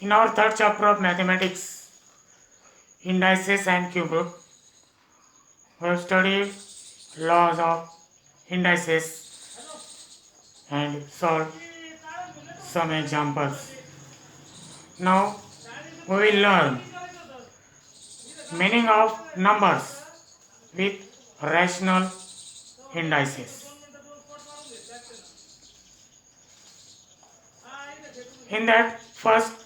In our third chapter of mathematics, indices and cube root, we have studied laws of indices and solved some examples. Now we will learn meaning of numbers with rational indices. In that, first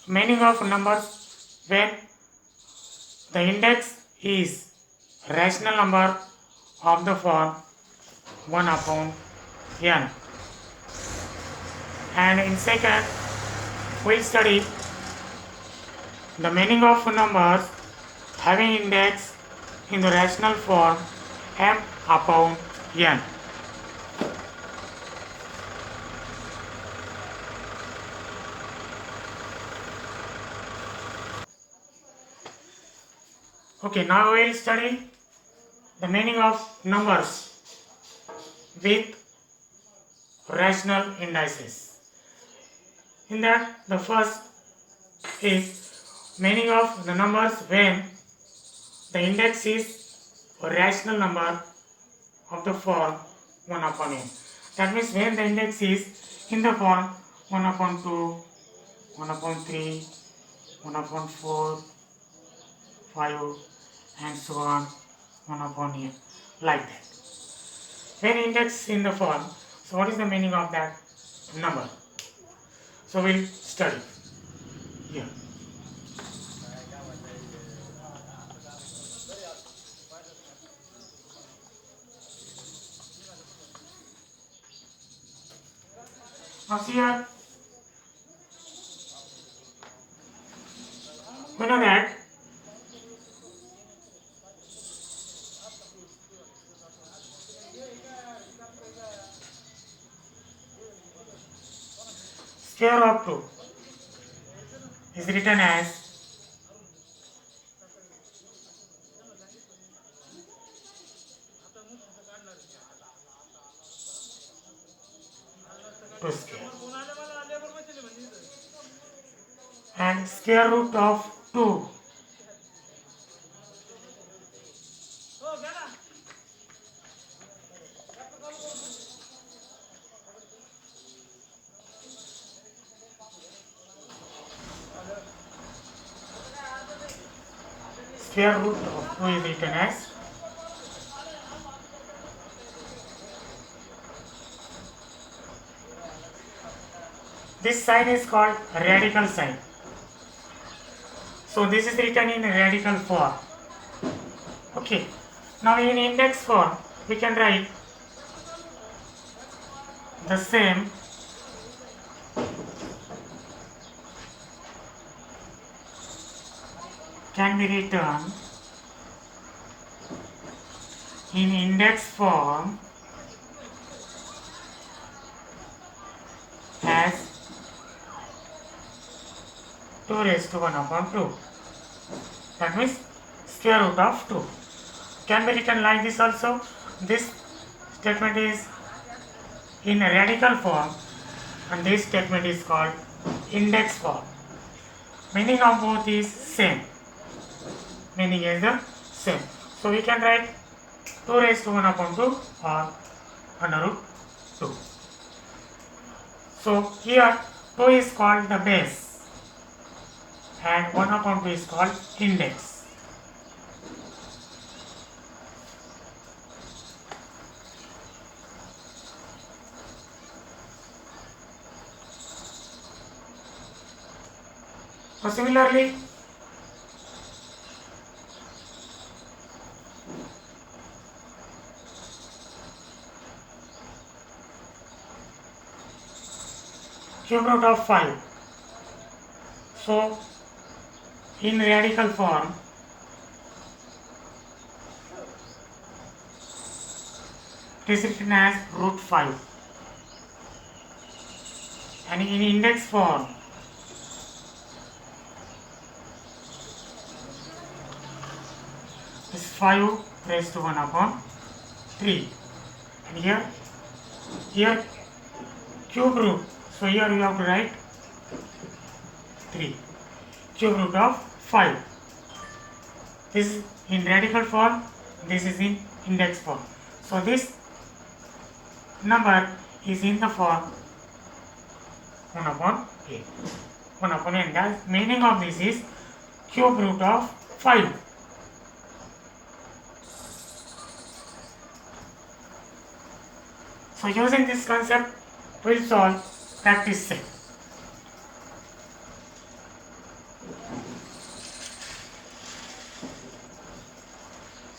meaning of numbers when the index is rational number of the form 1 upon n. And in second, we'll study the meaning of numbers having index in the rational form m upon n. Okay, now we will study the meaning of numbers with rational indices. In that, the first is meaning of the numbers when the index is a rational number of the form 1 upon n. That means when the index is in the form 1 upon 2, 1 upon 3, 1 upon 4, 5 and so on 1 upon n, like that. When index in the form, so what is the meaning of that number? So we'll study here. Now see here, we know that square of 2 is written as 2 square, and square root of 2 square root of 2 is written as this sign is called radical sign. So this is written in radical form. Okay. Now in index form we can write the same can be written in index form as 2 raised to 1 upon 2. That means square root of 2. Can be written like this also. This statement is in a radical form and this statement is called index form. Meaning of both is same. Meaning is the same. So we can write 2 raised to 1 upon 2 or under root 2. So here 2 is called the base and 1 upon 2 is called index. So similarly, cube root of 5. So in radical form it is written as root 5 and in index form is 5 raised to 1 upon 3 and here cube root, so here you have to write 3. Cube root of 5. This is in radical form, this is in index form. So this number is in the form 1 upon a. 1 upon n. The meaning of this is cube root of 5. So using this concept, we will solve practice set.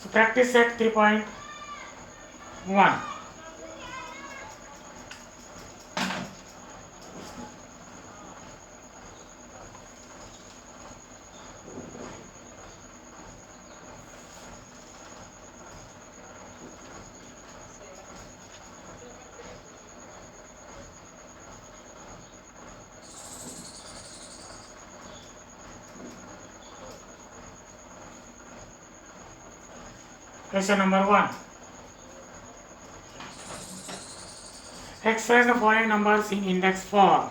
So practice set 3.1. Question number 1. Express the following numbers in index form.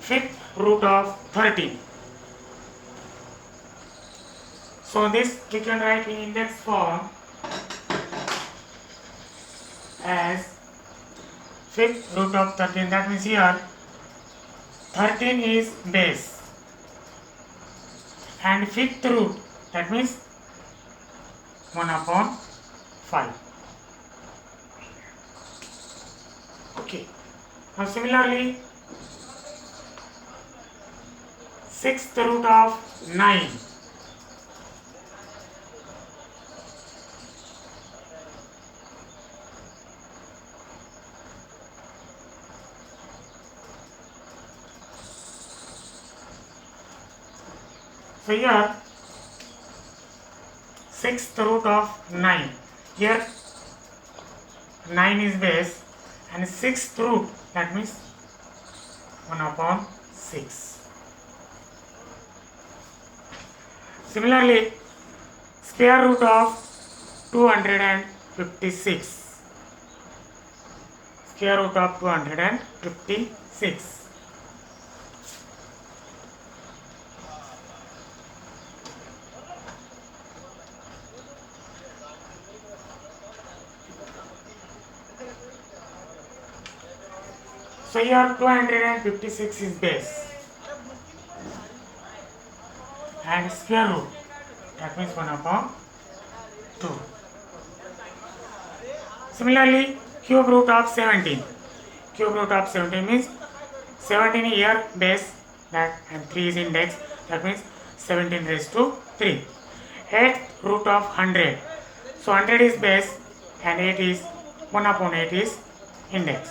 Fifth root of 13. So this we can write in index form as fifth root of 13. That means here 13 is base and fifth root, that means 1 upon 5. Okay. Now similarly, sixth root of 9. So here sixth root of 9. Here 9 is base and sixth root, that means 1 upon 6. Similarly, square root of 256. Square root of 256. So here 256 is base and square root, that means 1 upon 2. Similarly, cube root of 17. Cube root of 17 means 17 here base, that and 3 is index, that means 17 raised to 3. 8th root of 100. So 100 is base and 8 is 1 upon 8 is index.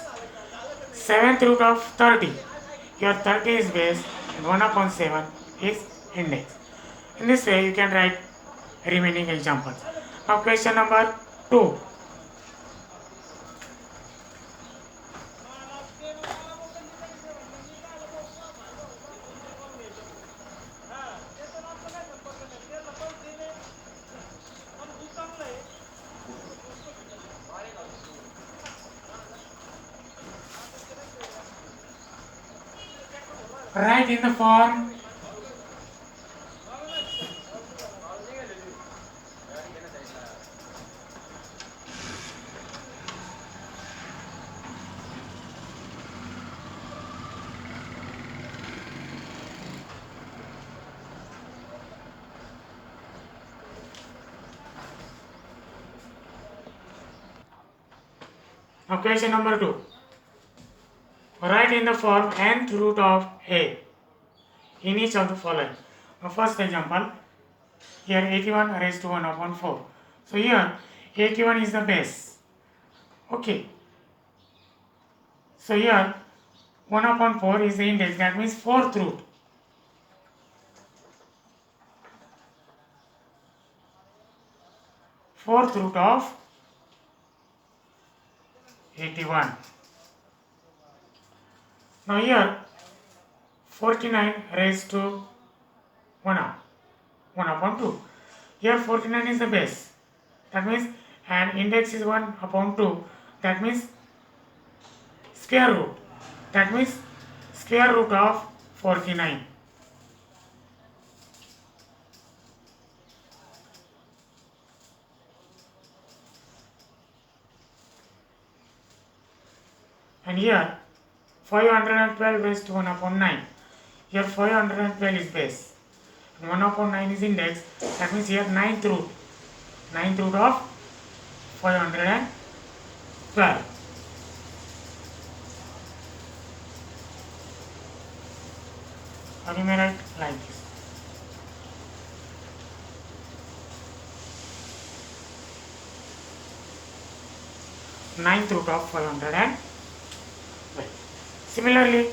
7th root of 30. Here 30 is base and 1 upon 7 is index. In this way you can write remaining examples. Now question number 2. Write in the form Now question number 2. Write in the form nth root of a. in each of the following. Now first example, here 81 raised to 1 upon 4. So here 81 is the base. Okay. So here 1 upon 4 is the index, that means 4th root. Fourth root of 81. Now here 49 raised to 1 upon 2. Here 49 is the base. That means, and index is 1 upon 2. That means square root. That means square root of 49. And here 512 raised to 1 upon 9. Here 512 is base. 1 upon 9 is index. That means here 9th root. 9th root of 512. Or you may write like this. Ninth root of 512. Similarly,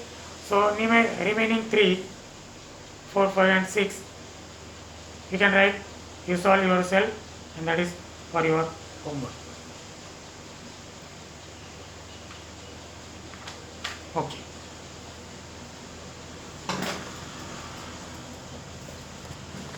so remaining 3, 4, 5 and 6, you can write, you solve yourself, and that is for your homework. Okay.